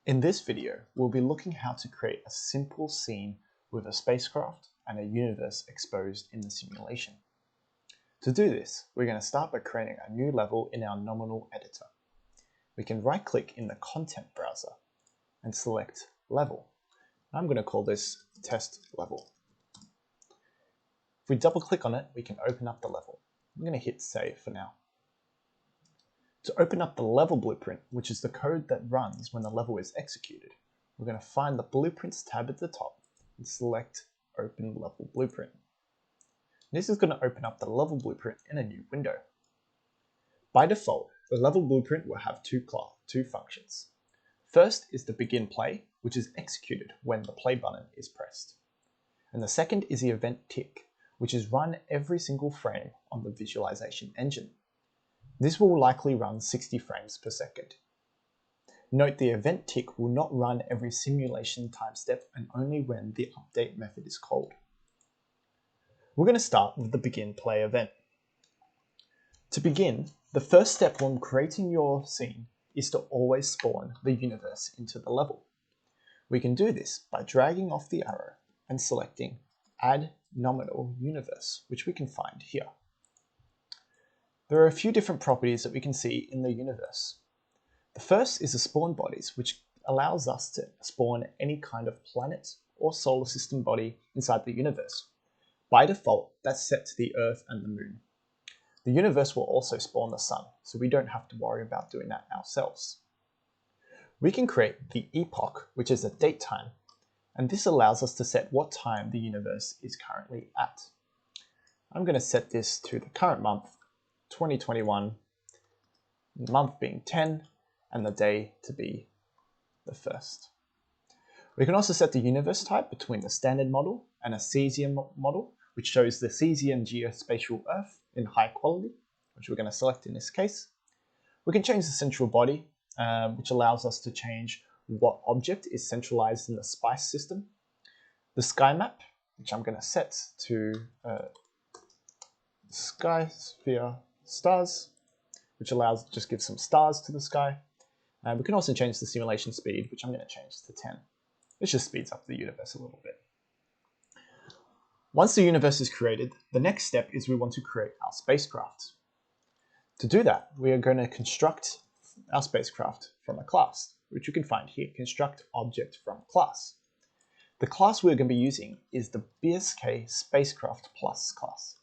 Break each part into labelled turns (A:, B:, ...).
A: In this video, we'll be looking how to create a simple scene with a spacecraft and a universe exposed in the simulation. To do this, we're going to start by creating a new level in our nominal editor. We can right-click in the content browser and select level. I'm going to call this test level. If we double-click on it, we can open up the level. I'm going to hit save for now. To open up the level blueprint, which is the code that runs when the level is executed, we're going to find the Blueprints tab at the top and select Open Level Blueprint. This is going to open up the level blueprint in a new window. By default, the level blueprint will have two functions. First is the begin play, which is executed when the play button is pressed. And the second is the event tick, which is run every single frame on the visualization engine. This will likely run 60 frames per second. Note the event tick will not run every simulation time step and only when the update method is called. We're going to start with the begin play event. To begin, the first step when creating your scene is to always spawn the universe into the level. We can do this by dragging off the arrow and selecting Add Nominal Universe, which we can find here. There are a few different properties that we can see in the universe. The first is the spawn bodies, which allows us to spawn any kind of planet or solar system body inside the universe. By default, that's set to the Earth and the Moon. The universe will also spawn the Sun, so we don't have to worry about doing that ourselves. We can create the epoch, which is a date time, and this allows us to set what time the universe is currently at. I'm going to set this to the current month, 2021, the month being 10, and the day to be the 1st. We can also set the universe type between the standard model and a cesium model, which shows the cesium geospatial Earth in high quality, which we're going to select in this case. We can change the central body, which allows us to change what object is centralized in the SPICE system. The sky map, which I'm going to set to sky sphere stars, which just gives some stars to the sky. And we can also change the simulation speed, which I'm going to change to 10. This just speeds up the universe a little bit. Once the universe is created, the next step is we want to create our spacecraft. To do that, we are going to construct our spacecraft from a class, which you can find here, construct object from class. The class we're going to be using is the BSK Spacecraft Plus class.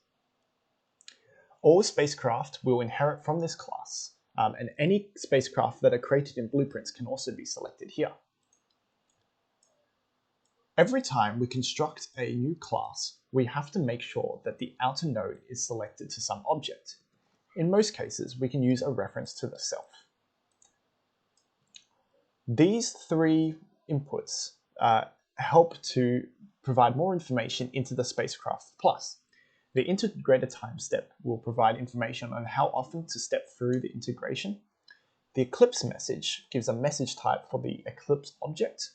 A: All spacecraft will inherit from this class, and any spacecraft that are created in blueprints can also be selected here. Every time we construct a new class, we have to make sure that the outer node is selected to some object. In most cases, we can use a reference to the self. These three inputs help to provide more information into the Spacecraft Plus. The integrator time step will provide information on how often to step through the integration. The eclipse message gives a message type for the eclipse object,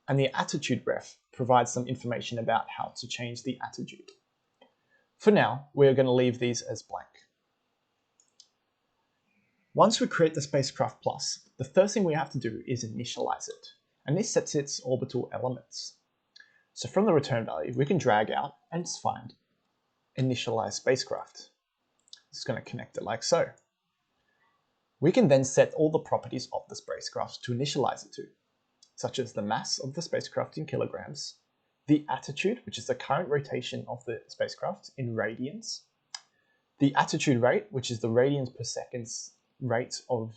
A: and the attitude ref provides some information about how to change the attitude. For now, we're going to leave these as blank. Once we create the Spacecraft Plus, the first thing we have to do is initialize it, and this sets its orbital elements. So from the return value, we can drag out and find Initialize Spacecraft. It's going to connect it like so. We can then set all the properties of the spacecraft to initialize it to, such as the mass of the spacecraft in kilograms, the attitude, which is the current rotation of the spacecraft in radians, the attitude rate, which is the radians per second rate of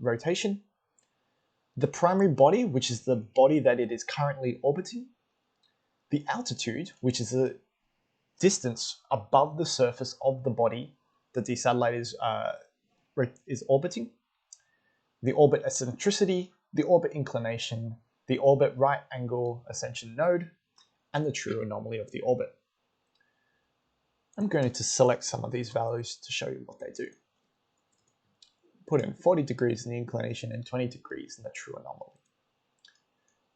A: rotation, the primary body, which is the body that it is currently orbiting, the altitude, which is the distance above the surface of the body that the satellite is orbiting, the orbit eccentricity, the orbit inclination, the orbit right angle ascension node, and the true anomaly of the orbit. I'm going to select some of these values to show you what they do. Put in 40 degrees in the inclination and 20 degrees in the true anomaly.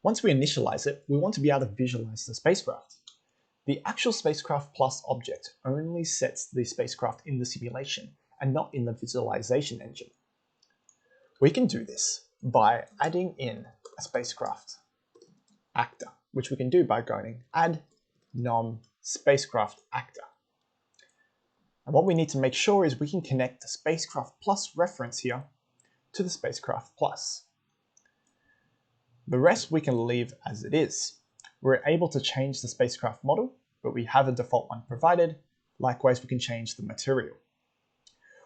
A: Once we initialize it, we want to be able to visualize the spacecraft. The actual Spacecraft Plus object only sets the spacecraft in the simulation and not in the visualization engine. We can do this by adding in a spacecraft actor, which we can do by going add nom spacecraft actor. And what we need to make sure is we can connect the spacecraft plus reference here to the spacecraft plus. The rest we can leave as it is. We're able to change the spacecraft model, but we have a default one provided. Likewise, we can change the material.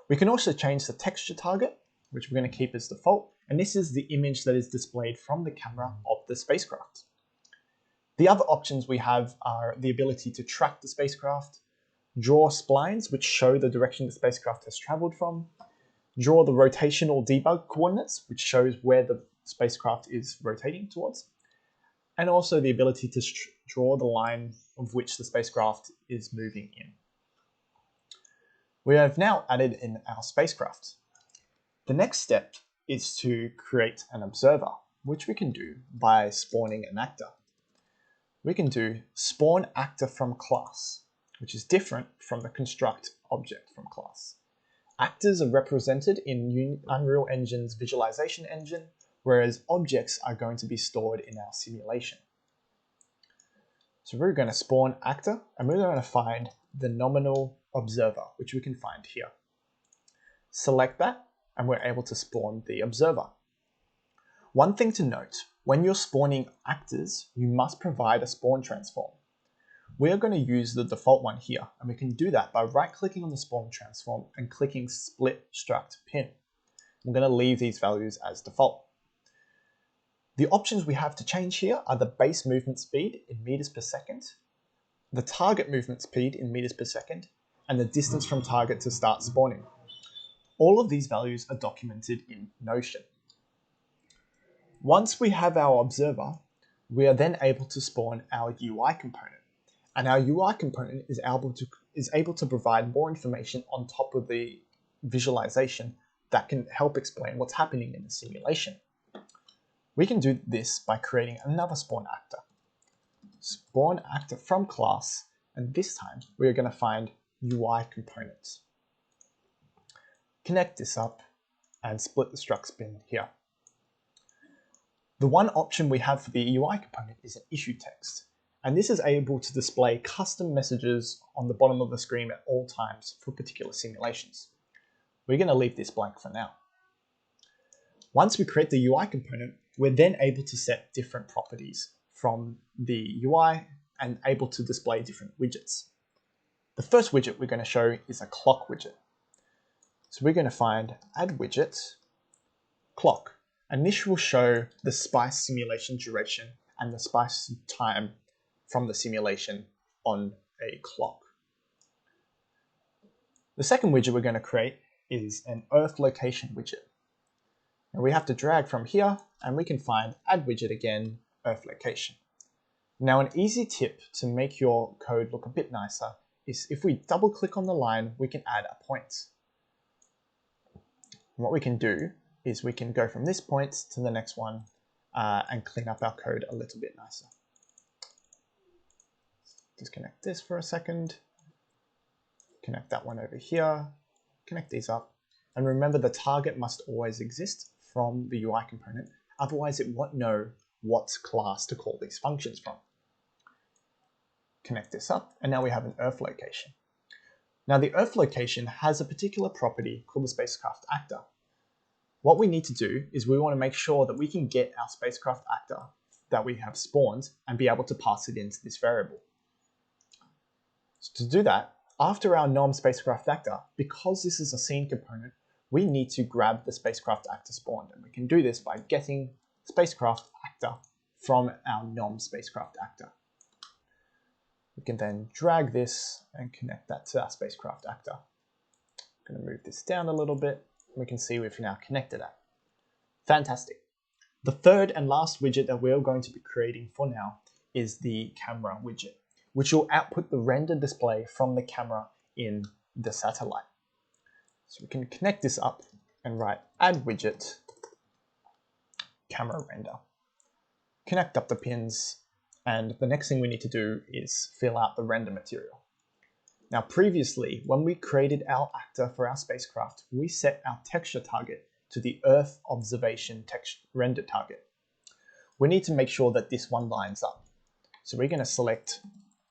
A: We can also change the texture target, which we're going to keep as default, and this is the image that is displayed from the camera of the spacecraft. The other options we have are the ability to track the spacecraft, draw splines which show the direction the spacecraft has traveled from, draw the rotational debug coordinates, which shows where the spacecraft is rotating towards, and also the ability to draw the line of which the spacecraft is moving in. We have now added in our spacecraft. The next step is to create an observer, which we can do by spawning an actor. We can do spawn actor from class, which is different from the construct object from class. Actors are represented in Unreal Engine's visualization engine, whereas objects are going to be stored in our simulation. So we're going to spawn actor, and we're going to find the nominal observer, which we can find here. Select that, and we're able to spawn the observer. One thing to note, when you're spawning actors, you must provide a spawn transform. We are going to use the default one here, and we can do that by right-clicking on the spawn transform and clicking split struct pin. I'm going to leave these values as default. The options we have to change here are the base movement speed in meters per second, the target movement speed in meters per second, and the distance from target to start spawning. All of these values are documented in Notion. Once we have our observer, we are then able to spawn our UI component. And our UI component is able to provide more information on top of the visualization that can help explain what's happening in the simulation. We can do this by creating another spawn actor. Spawn actor from class, and this time we are going to find UI components. Connect this up and split the struct bin here. The one option we have for the UI component is an issue text, and this is able to display custom messages on the bottom of the screen at all times for particular simulations. We're going to leave this blank for now. Once we create the UI component, we're then able to set different properties from the UI and able to display different widgets. The first widget we're going to show is a clock widget. So we're going to find add widget, clock, and this will show the SPICE simulation duration and the SPICE time from the simulation on a clock. The second widget we're going to create is an Earth location widget. And we have to drag from here, and we can find add widget again, Earth location. Now, an easy tip to make your code look a bit nicer is if we double click on the line, we can add a point. And what we can do is we can go from this point to the next one and clean up our code a little bit nicer. Disconnect this for a second, connect that one over here, connect these up, and remember the target must always exist from the UI component, otherwise it won't know what class to call these functions from. Connect this up, and now we have an Earth location. Now the Earth location has a particular property called the spacecraft actor. What we need to do is we want to make sure that we can get our spacecraft actor that we have spawned and be able to pass it into this variable. So to do that, after our nom spacecraft actor, because this is a scene component, we need to grab the spacecraft actor spawned, and we can do this by getting spacecraft actor from our nom spacecraft actor. We can then drag this and connect that to our spacecraft actor. I'm going to move this down a little bit. We can see we've now connected that. Fantastic. The third and last widget that we're going to be creating for now is the camera widget, which will output the render display from the camera in the satellite. So we can connect this up and write add widget, camera render. Connect up the pins, and the next thing we need to do is fill out the render material. Now previously, when we created our actor for our spacecraft, we set our texture target to the Earth observation text render target. we need to make sure that this one lines up. So we're going to select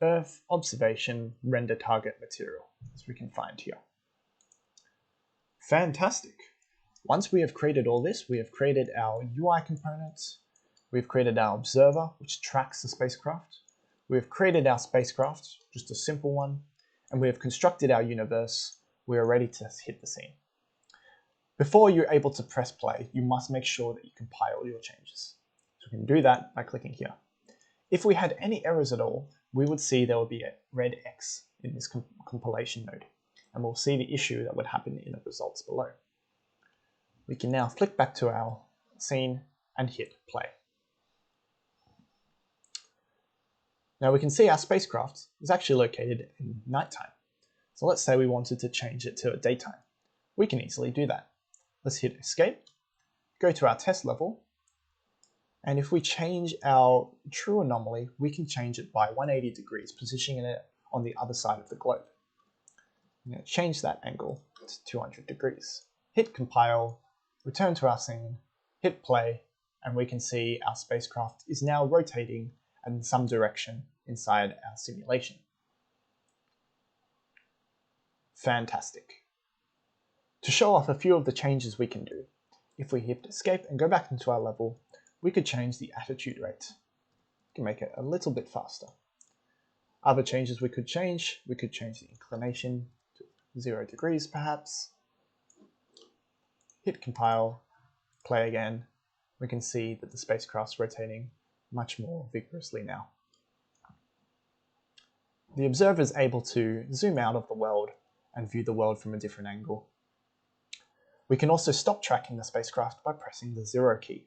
A: Earth Observation Render Target Material, as we can find here. Fantastic. Once we have created all this, we have created our UI components, we've created our observer, which tracks the spacecraft, we have created our spacecraft, just a simple one, and we have constructed our universe. We are ready to hit the scene. Before you're able to press play, you must make sure that you compile your changes. So we can do that by clicking here. If we had any errors at all, we would see there would be a red X in this compilation node, and we'll see the issue that would happen in the results below. We can now flick back to our scene and hit play. Now we can see our spacecraft is actually located in nighttime. So let's say we wanted to change it to daytime. We can easily do that. Let's hit escape, go to our test level, and if we change our true anomaly, we can change it by 180 degrees, positioning it on the other side of the globe. I'm going to change that angle to 200 degrees. Hit compile, return to our scene, hit play, and we can see our spacecraft is now rotating in some direction inside our simulation. Fantastic. To show off a few of the changes we can do, if we hit escape and go back into our level, we could change the attitude rate. We can make it a little bit faster. Other changes we could change the inclination to 0 degrees perhaps. Hit compile, play again. We can see that the spacecraft's rotating much more vigorously now. The observer is able to zoom out of the world and view the world from a different angle. We can also stop tracking the spacecraft by pressing the 0 key.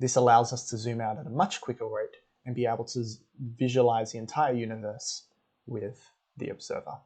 A: This allows us to zoom out at a much quicker rate and be able to visualize the entire universe with the observer.